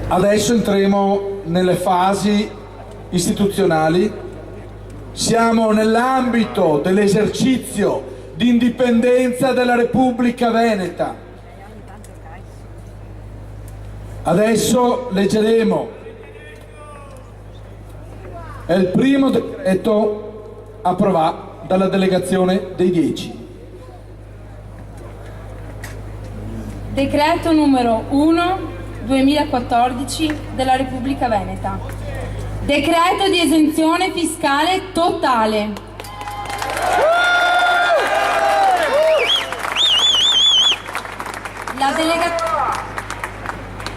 Adesso entreremo nelle fasi istituzionali. Siamo nell'ambito dell'esercizio di indipendenza della Repubblica Veneta. Adesso leggeremo. È il primo decreto approvato dalla delegazione dei 10. Decreto numero 1 2014 della Repubblica Veneta. Decreto di esenzione fiscale totale.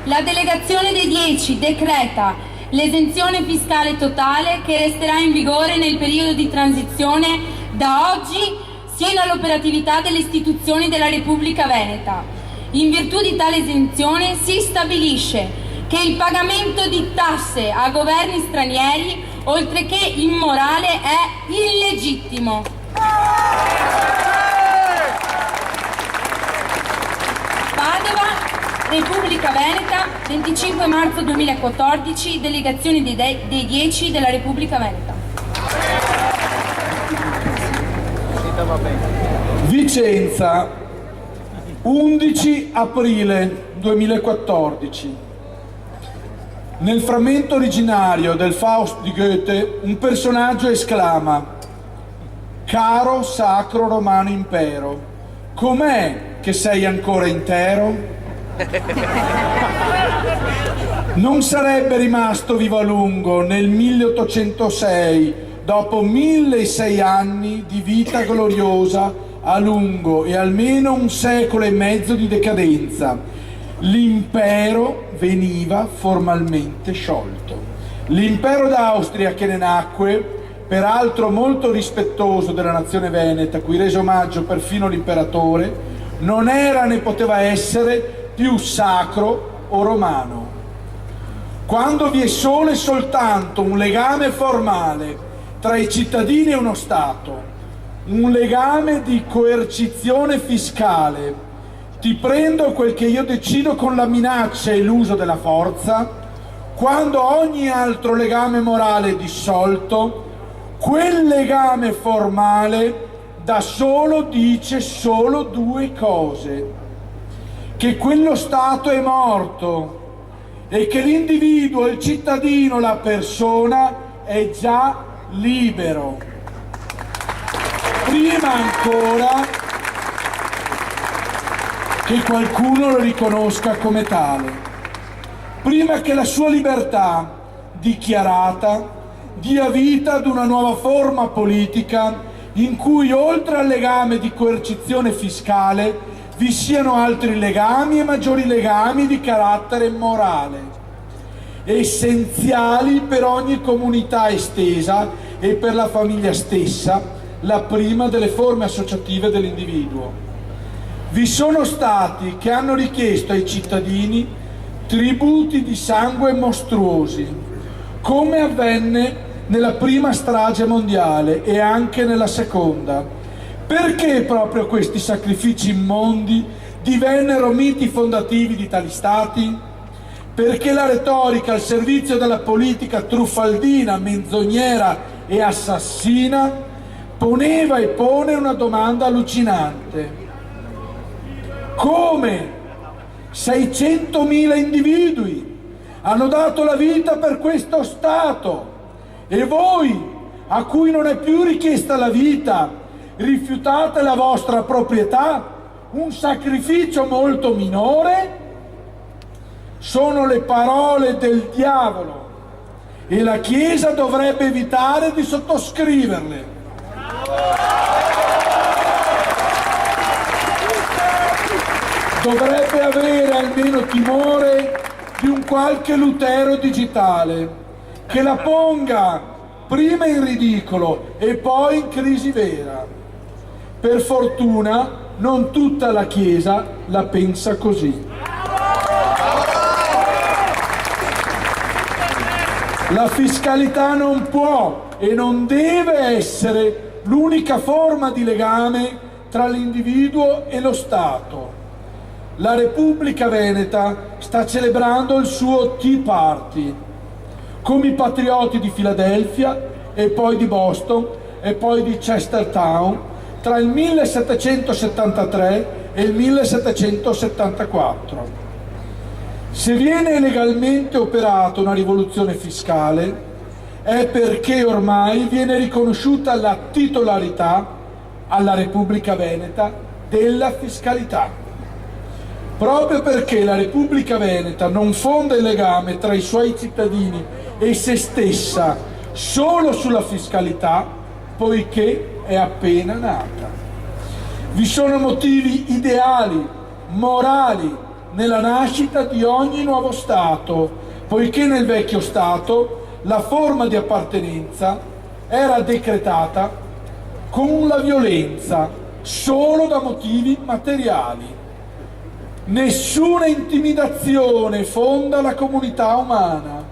La delegazione dei 10 decreta l'esenzione fiscale totale che resterà in vigore nel periodo di transizione da oggi sino all'operatività delle istituzioni della Repubblica Veneta. In virtù di tale esenzione si stabilisce che il pagamento di tasse a governi stranieri, oltre che immorale, è illegittimo. Padova, Repubblica Veneta, 25 marzo 2014, delegazione dei 10 della Repubblica Veneta. Vicenza, 11 aprile 2014. Nel frammento originario del Faust di Goethe, un personaggio esclama: «Caro sacro romano impero, com'è che sei ancora intero?» Non sarebbe rimasto vivo a lungo nel 1806, dopo 1006 anni di vita gloriosa, a lungo e almeno un secolo e mezzo di decadenza. L'impero veniva formalmente sciolto. L'impero d'Austria che ne nacque, peraltro molto rispettoso della nazione veneta, a cui rese omaggio perfino l'imperatore, non era né poteva essere più sacro o romano. Quando vi è solo e soltanto un legame formale tra i cittadini e uno Stato, un legame di coercizione fiscale, ti prendo quel che io decido con la minaccia e l'uso della forza, quando ogni altro legame morale è dissolto, quel legame formale da solo dice solo due cose: che quello Stato è morto e che l'individuo, il cittadino, la persona è già libero. Prima ancora che qualcuno lo riconosca come tale, prima che la sua libertà dichiarata dia vita ad una nuova forma politica in cui oltre al legame di coercizione fiscale vi siano altri legami e maggiori legami di carattere morale, essenziali per ogni comunità estesa e per la famiglia stessa, la prima delle forme associative dell'individuo. Vi sono stati che hanno richiesto ai cittadini tributi di sangue mostruosi, come avvenne nella prima strage mondiale e anche nella seconda. Perché proprio questi sacrifici immondi divennero miti fondativi di tali stati? Perché la retorica al servizio della politica truffaldina, menzognera e assassina poneva e pone una domanda allucinante: come 600.000 individui hanno dato la vita per questo Stato e voi, a cui non è più richiesta la vita, rifiutate la vostra proprietà, un sacrificio molto minore? Sono le parole del diavolo e la Chiesa dovrebbe evitare di sottoscriverle. Dovrebbe avere almeno timore di un qualche Lutero digitale che la ponga prima in ridicolo e poi in crisi vera. Per fortuna non tutta la Chiesa la pensa così. La fiscalità non può e non deve essere l'unica forma di legame tra l'individuo e lo Stato. la Repubblica Veneta sta celebrando il suo Tea Party, come i patrioti di Filadelfia e poi di Boston e poi di Chestertown tra il 1773 e il 1774. Se viene legalmente operata una rivoluzione fiscale è perché ormai viene riconosciuta la titolarità alla Repubblica Veneta della fiscalità. Proprio perché la Repubblica Veneta non fonda il legame tra i suoi cittadini e se stessa solo sulla fiscalità, poiché è appena nata. Vi sono motivi ideali, morali, nella nascita di ogni nuovo Stato, poiché nel vecchio Stato la forma di appartenenza era decretata con la violenza solo da motivi materiali. Nessuna intimidazione fonda la comunità umana.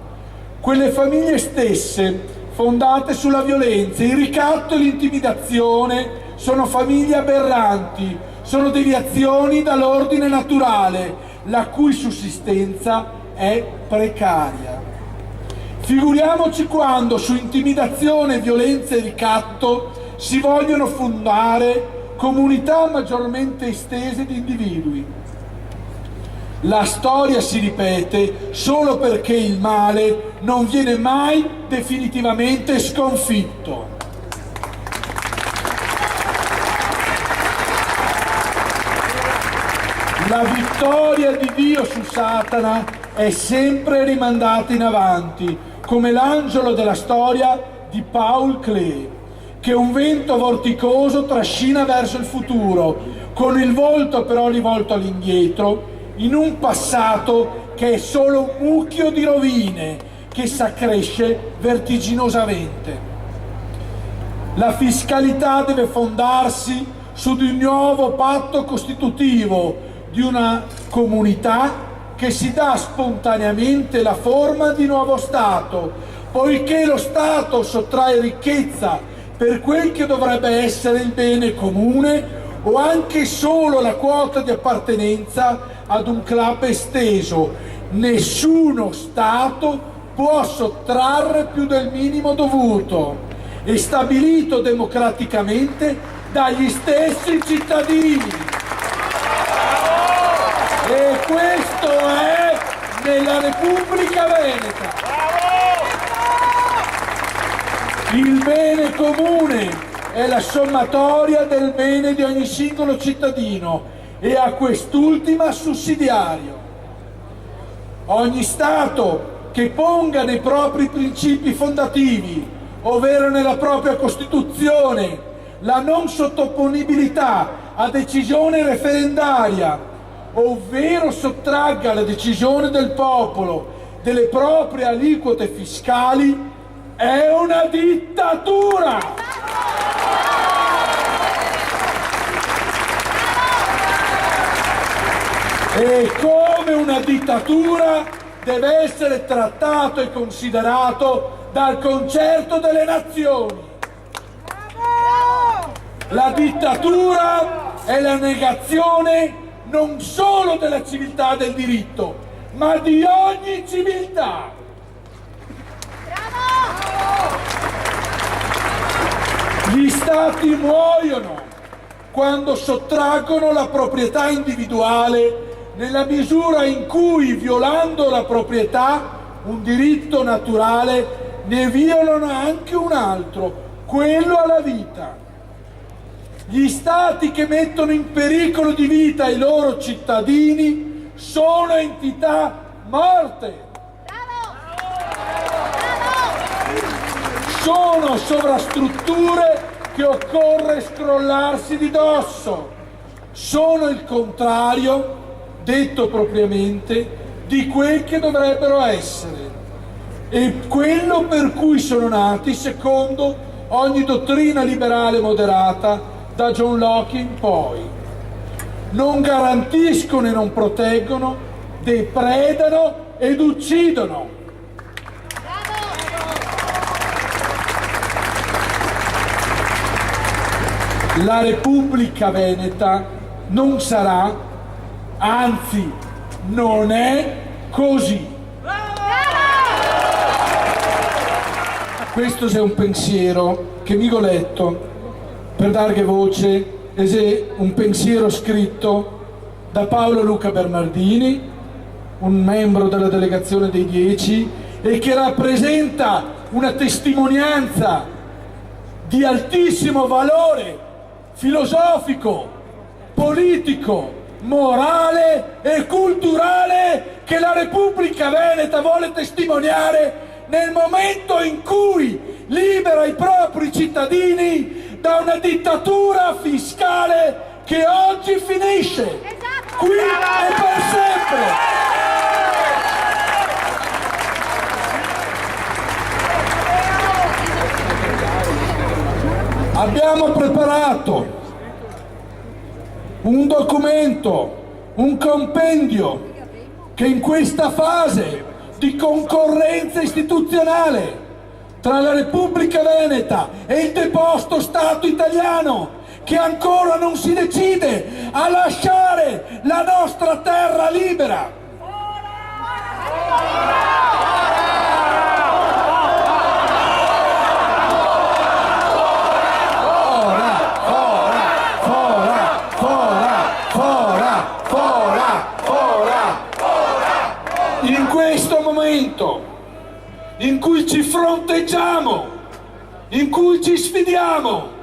Quelle famiglie stesse fondate sulla violenza, il ricatto e l'intimidazione sono famiglie aberranti, sono deviazioni dall'ordine naturale, la cui sussistenza è precaria. Figuriamoci quando su intimidazione, violenza e ricatto si vogliono fondare comunità maggiormente estese di individui. La storia si ripete solo perché il male non viene mai definitivamente sconfitto. La vittoria di Dio su Satana è sempre rimandata in avanti, come l'angelo della storia di Paul Klee, che un vento vorticoso trascina verso il futuro, con il volto però rivolto all'indietro, in un passato che è solo un mucchio di rovine che s'accresce vertiginosamente. La fiscalità deve fondarsi su di un nuovo patto costitutivo, di una comunità che si dà spontaneamente la forma di nuovo Stato, poiché lo Stato sottrae ricchezza per quel che dovrebbe essere il bene comune o anche solo la quota di appartenenza ad un club esteso. Nessuno Stato può sottrarre più del minimo dovuto e stabilito democraticamente dagli stessi cittadini. E questo è nella Repubblica Veneta. Il bene comune è la sommatoria del bene di ogni singolo cittadino e a quest'ultima sussidiario. Ogni Stato che ponga nei propri principi fondativi, ovvero nella propria Costituzione, la non sottoponibilità a decisione referendaria, ovvero sottragga la decisione del popolo delle proprie aliquote fiscali, è una dittatura! E come una dittatura deve essere trattato e considerato dal concerto delle nazioni. La dittatura è la negazione non solo della civiltà del diritto, ma di ogni civiltà. Gli Stati muoiono quando sottraggono la proprietà individuale nella misura in cui, violando la proprietà, un diritto naturale, ne violano anche un altro, quello alla vita. Gli Stati che mettono in pericolo di vita i loro cittadini sono entità morte. Sono sovrastrutture che occorre scrollarsi di dosso. Sono il contrario, detto propriamente, di quel che dovrebbero essere e quello per cui sono nati secondo ogni dottrina liberale moderata da John Locke in poi. Non garantiscono e non proteggono, depredano ed uccidono. La Repubblica Veneta non sarà Anzi, non è così. Questo è un pensiero che mi ho letto per darghe voce, è un pensiero scritto da Paolo Luca Bernardini, un membro della delegazione dei 10, e che rappresenta una testimonianza di altissimo valore filosofico, politico, morale e culturale che la Repubblica Veneta vuole testimoniare nel momento in cui libera i propri cittadini da una dittatura fiscale che oggi finisce qui e per sempre. Abbiamo preparato un documento, un compendio che in questa fase di concorrenza istituzionale tra la Repubblica Veneta e il deposto Stato italiano, che ancora non si decide a lasciare la nostra terra libera. In questo momento in cui ci fronteggiamo, in cui ci sfidiamo,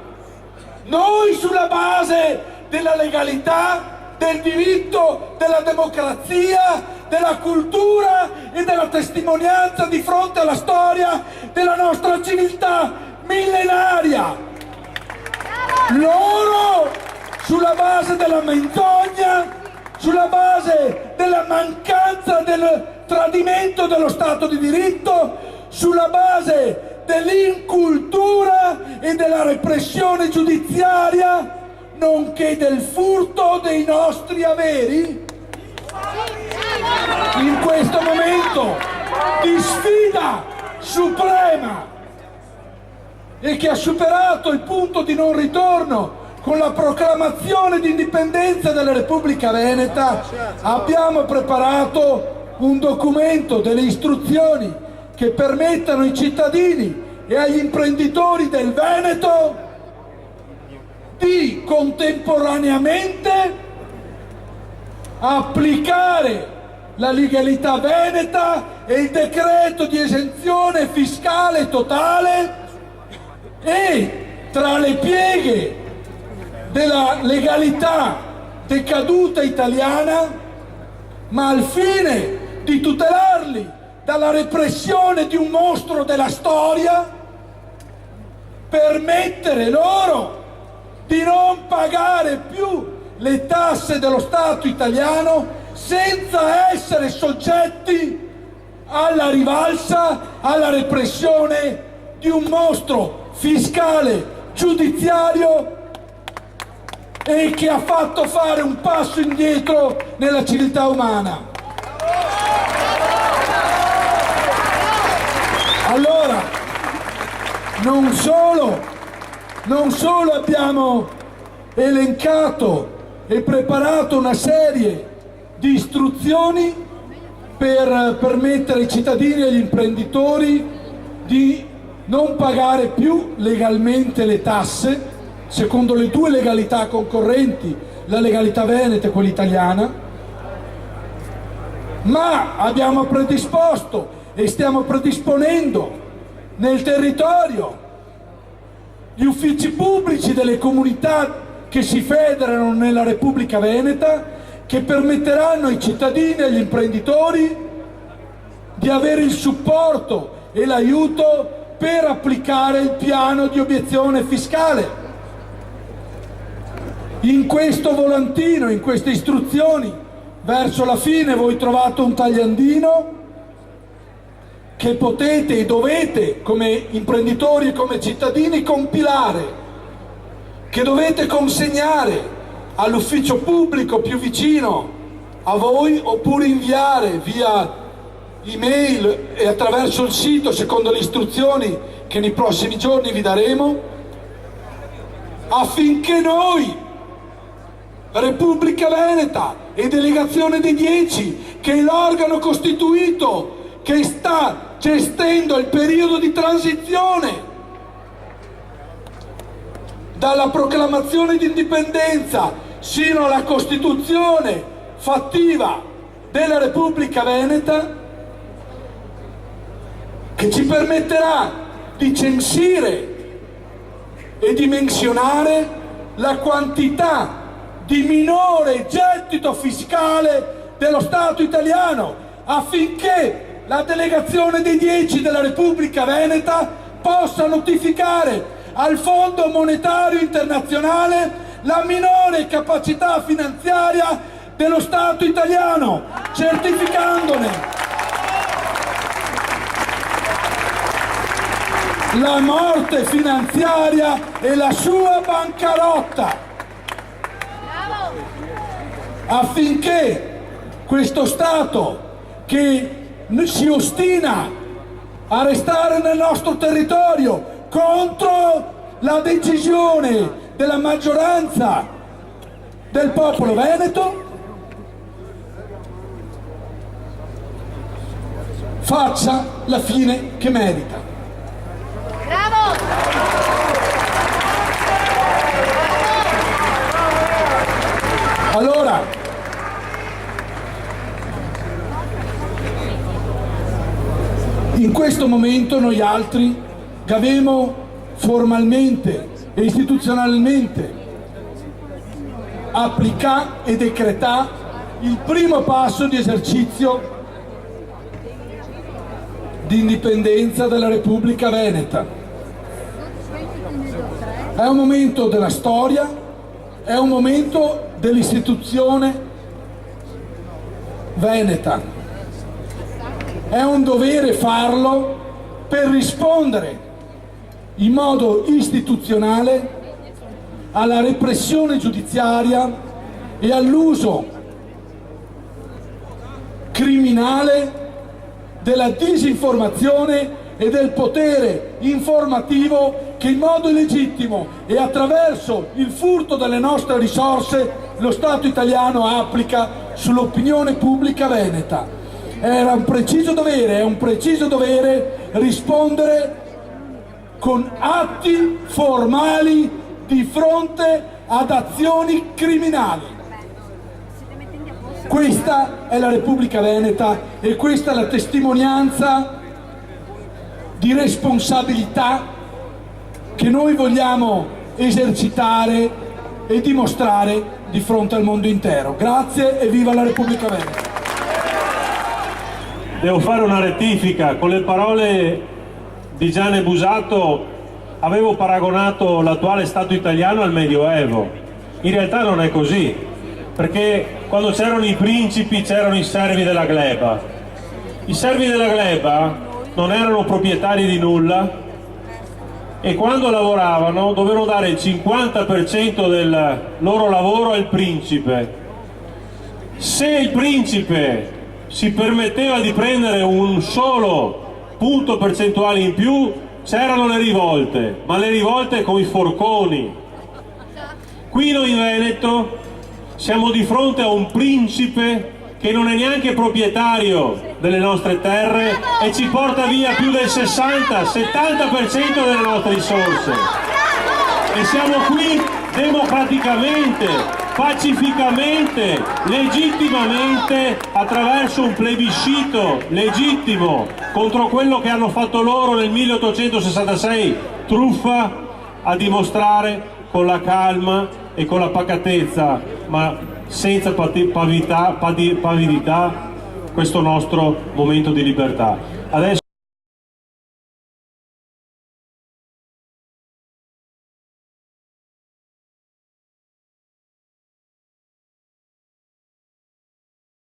noi sulla base della legalità, del diritto, della democrazia, della cultura e della testimonianza di fronte alla storia della nostra civiltà millenaria. Loro sulla base della menzogna, sulla base della mancanza del tradimento dello Stato di diritto, sulla base dell'incultura e della repressione giudiziaria, nonché del furto dei nostri averi. In questo momento di sfida suprema e che ha superato il punto di non ritorno con la proclamazione di indipendenza della Repubblica Veneta, abbiamo preparato un documento, delle istruzioni che permettano ai cittadini e agli imprenditori del Veneto di contemporaneamente applicare la legalità veneta e il decreto di esenzione fiscale totale, e tra le pieghe della legalità decaduta italiana, ma al fine di tutelarli dalla repressione di un mostro della storia, permettere loro di non pagare più le tasse dello Stato italiano senza essere soggetti alla rivalsa, alla repressione di un mostro fiscale, giudiziario, e che ha fatto fare un passo indietro nella civiltà umana. Allora, non solo abbiamo elencato e preparato una serie di istruzioni per permettere ai cittadini e agli imprenditori di non pagare più legalmente le tasse, secondo le due legalità concorrenti, la legalità veneta e quella italiana, ma abbiamo predisposto e stiamo predisponendo nel territorio gli uffici pubblici delle comunità che si federano nella Repubblica Veneta, che permetteranno ai cittadini e agli imprenditori di avere il supporto e l'aiuto per applicare il piano di obiezione fiscale. In questo volantino, in queste istruzioni, verso la fine voi trovate un tagliandino che potete e dovete, come imprenditori e come cittadini, compilare, che dovete consegnare all'ufficio pubblico più vicino a voi, oppure inviare via email e attraverso il sito, secondo le istruzioni che nei prossimi giorni vi daremo, affinché noi Repubblica Veneta e Delegazione dei 10, che è l'organo costituito che sta gestendo il periodo di transizione dalla proclamazione di indipendenza sino alla Costituzione fattiva della Repubblica Veneta, che ci permetterà di censire e dimensionare la quantità di minore gettito fiscale dello Stato italiano, affinché la Delegazione dei 10 della Repubblica Veneta possa notificare al Fondo Monetario Internazionale la minore capacità finanziaria dello Stato italiano, certificandone la morte finanziaria e la sua bancarotta, affinché questo Stato che si ostina a restare nel nostro territorio contro la decisione della maggioranza del popolo veneto faccia la fine che merita. Bravo! Allora, in questo momento noi altri che abbiamo formalmente e istituzionalmente applicato e decretato il primo passo di esercizio di indipendenza della Repubblica Veneta. È un momento della storia, è un momento dell'istituzione veneta. È un dovere farlo per rispondere in modo istituzionale alla repressione giudiziaria e all'uso criminale della disinformazione e del potere informativo che in modo illegittimo e attraverso il furto delle nostre risorse lo Stato italiano applica sull'opinione pubblica veneta. Era un preciso dovere, è un preciso dovere rispondere con atti formali di fronte ad azioni criminali. Questa è la Repubblica Veneta e questa è la testimonianza di responsabilità che noi vogliamo esercitare e dimostrare di fronte al mondo intero. Grazie e viva la Repubblica Veneta! Devo fare una rettifica. Con le parole di Gianni Busato avevo paragonato l'attuale Stato italiano al Medioevo. In realtà non è così, perché quando c'erano i principi c'erano i servi della gleba. I servi della gleba non erano proprietari di nulla e quando lavoravano dovevano dare il 50% del loro lavoro al principe. Se il principe si permetteva di prendere un solo punto percentuale in più, c'erano le rivolte, ma le rivolte con i forconi. Qui noi in Veneto siamo di fronte a un principe che non è neanche proprietario delle nostre terre e ci porta via più del 60-70% delle nostre risorse. E siamo qui democraticamente, pacificamente, legittimamente, attraverso un plebiscito legittimo contro quello che hanno fatto loro nel 1866, truffa, a dimostrare con la calma e con la pacatezza, ma senza pavidità, questo nostro momento di libertà. Adesso